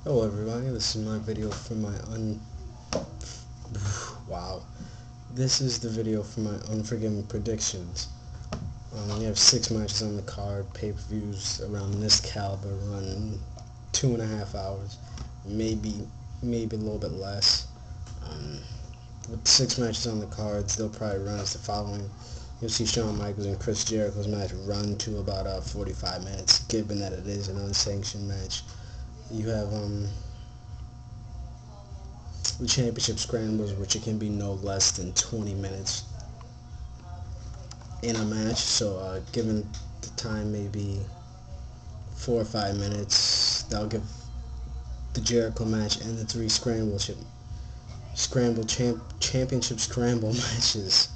Hello everybody, this is my video for my This is the video for my Unforgiven Predictions. We have 6 matches on the card, pay-per-views around this caliber run 2.5 hours, maybe a little bit less. With 6 matches on the cards, they'll probably run as the following. You'll see Shawn Michaels and Chris Jericho's match run to about 45 minutes, given that it is an unsanctioned match. You have the championship scrambles, which it can be no less than 20 minutes in a match. So given the time, maybe 4 or 5 minutes, that'll give the Jericho match and the 3 championship scramble matches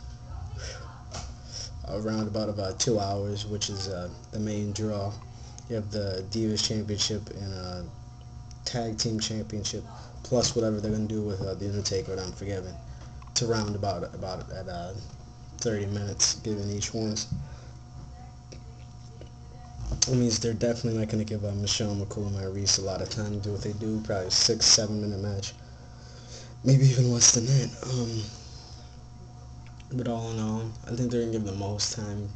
around about 2 hours, which is the main draw. You have the DIVAS championship and tag team championship, plus whatever they're going to do with the Undertaker and Unforgiven, to round about at 30 minutes, given each one's. It means they're definitely not going to give MCCOOL and Reese a lot of time to do what they do. Probably a 6-7 minute match, maybe even less than that. But all in all, I think they're going to give the most time,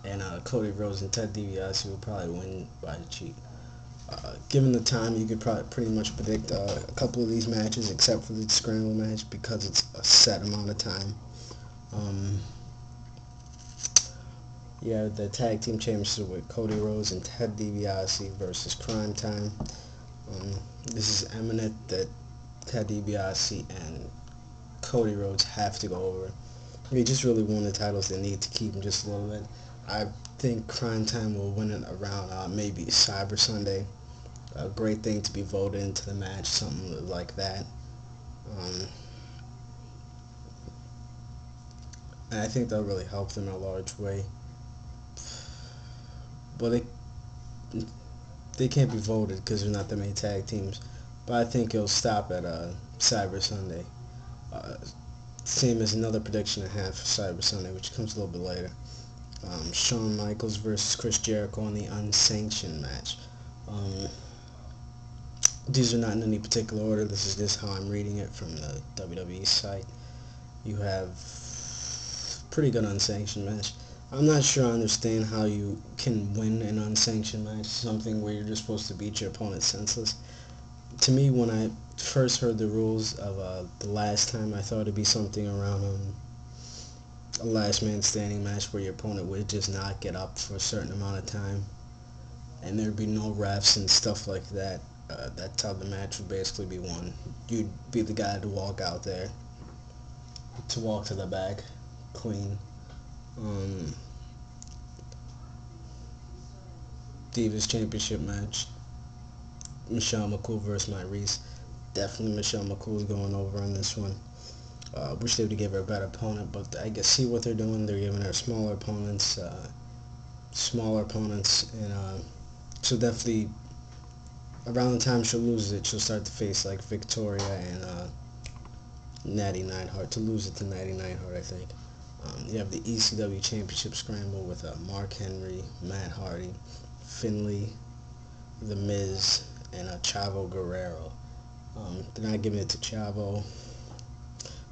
and CODY, RHODES, and Ted DiBiase will probably win by cheat. Given the time, you could probably pretty much predict a couple of these matches, except for the scramble match, because it's a set amount of time. Yeah, the tag team championship with CODY Rhodes and Ted DiBiase versus Crime Time. This is eminent that Ted DiBiase and CODY Rhodes have to go over. They just really won the titles. They need to keep them just a little bit. I think Crime Time will win it around maybe Cyber Sunday. A great thing to be voted into the match, something like that. And I think that'll really help them in a large way. But they can't be voted because there's not that many tag teams. But I think it'll stop at Cyber Sunday. Same as another prediction I have for Cyber Sunday, which comes a little bit later. Shawn Michaels versus Chris Jericho in the unsanctioned match. These are not in any particular order. This is just how I'm reading it from the WWE site. You have pretty good unsanctioned match. I'm not sure I understand how you can win an unsanctioned match, something where you're just supposed to beat your opponent senseless. To me, when I first heard the rules of the last time, I thought it'd be something around a last man standing match where your opponent would just not get up for a certain amount of time, and there'd be no refs and stuff like that. That's how the match would basically be won. You'd be the guy to walk out there, to walk to the back clean. Divas championship match, MCCOOL versus Reese. Definitely MCCOOL is going over on this one. Wish they would give her a better opponent, but I guess see what they're doing. They're giving her smaller opponents, and she'll definitely, around the time she'll lose it, she'll start to face like Victoria and Natty Neidhart, to lose it to Natty Neidhart, I think. You have the ECW Championship Scramble with Mark Henry, Matt Hardy, Finlay, The Miz, and Chavo Guerrero. They're not giving it to Chavo.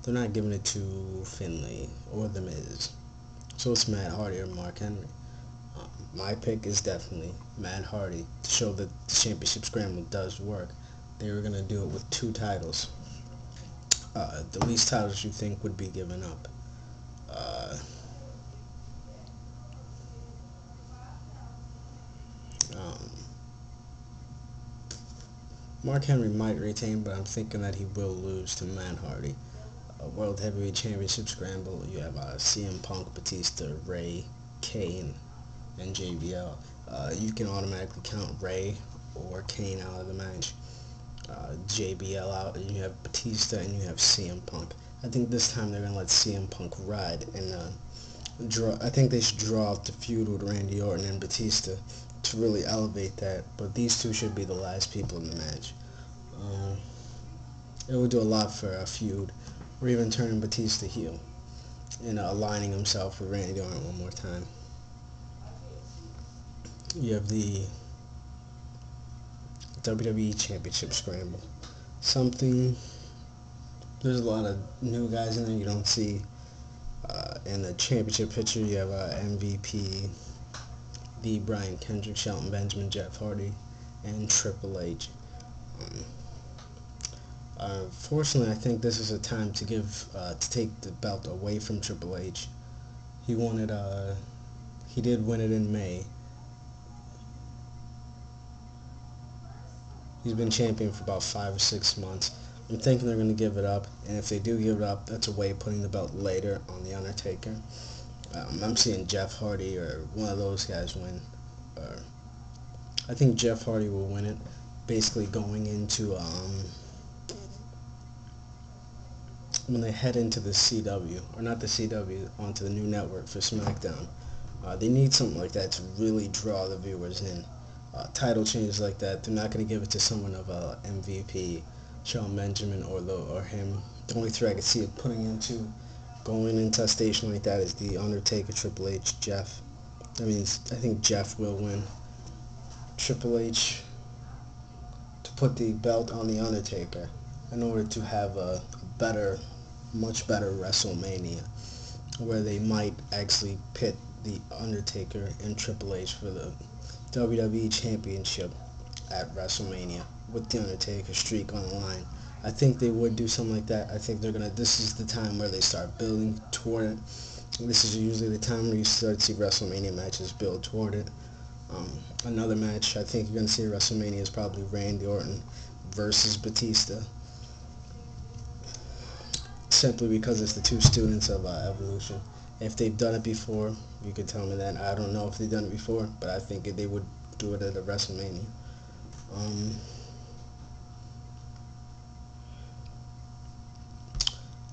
They're not giving it to Finlay or The Miz. So it's Matt Hardy or Mark Henry. My pick is definitely Matt Hardy, to show that the Championship Scramble does work. They were going to do it with 2 titles. The least titles you think would be given up. Mark Henry might retain, but I'm thinking that he will lose to Matt Hardy. World Heavyweight Championship Scramble, you have CM Punk, Batista, Ray, Kane, and JBL. You can automatically count Ray or Kane out of the match. JBL out, and you have Batista, and you have CM Punk. I think this time they're going to let CM Punk ride and draw. I think they should draw out the feud with Randy Orton and Batista to really elevate that, but these two should be the last people in the match. It would do a lot for a feud, or even turning Batista heel and aligning himself with Randy Orton one more time. You have the WWE Championship Scramble. Something, there's a lot of new guys in there you don't see in the championship picture. You have MVP, the Brian Kendrick, Shelton Benjamin, Jeff Hardy, and Triple H. Fortunately, I think this is a time to to take the belt away from Triple H. He did win it in May. He's been champion for about 5 or 6 months. I'm thinking they're going to give it up, and if they do give it up, that's a way of putting the belt later on The Undertaker. I'm seeing Jeff Hardy or one of those guys win. I think Jeff Hardy will win it, basically going into when they head into the CW, or not the CW, onto the new network for SmackDown. They need something like that to really draw the viewers in. Title changes like that, they're not going to give it to someone of MVP, Shelton Benjamin, or him. The only three I could see it going into a station like that is The Undertaker, Triple H, Jeff. I think Jeff will win. Triple H to put the belt on The Undertaker in order to have a much better WrestleMania, where they might actually pit The Undertaker and Triple H for the WWE Championship at WrestleMania with The Undertaker streak on the line. I think they would do something like that. I think this is the time where they start building toward it. This is usually the time where you start to see WrestleMania matches build toward it. Another match I think you're going to see at WrestleMania is probably Randy Orton versus Batista. Simply because it's the two students of Evolution. If they've done it before, you could tell me that. I don't know if they've done it before, but I think they would do it at a WrestleMania.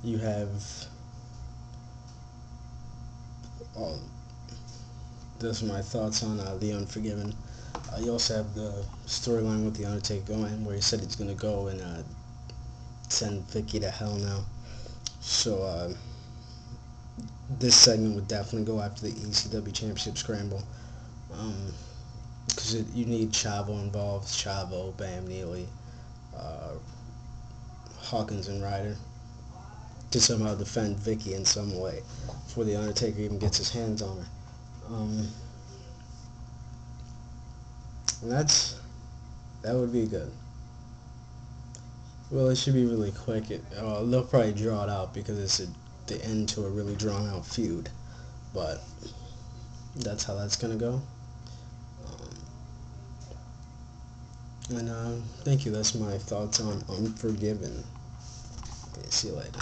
You have those are my thoughts on The Unforgiven. You also have the storyline with The Undertaker going, where he said he's going to go and send Vicky to hell now. So this segment would definitely go after the ECW Championship Scramble, because you need Chavo involved. Chavo, Bam Neely, Hawkins, and Ryder to somehow defend Vicky in some way before The Undertaker even gets his hands on her. And that would be good. Well, it should be really quick. They'll probably draw it out because it's the end to a really drawn out feud, but that's how that's gonna go. And thank you. That's my thoughts on Unforgiven. Okay, see you later.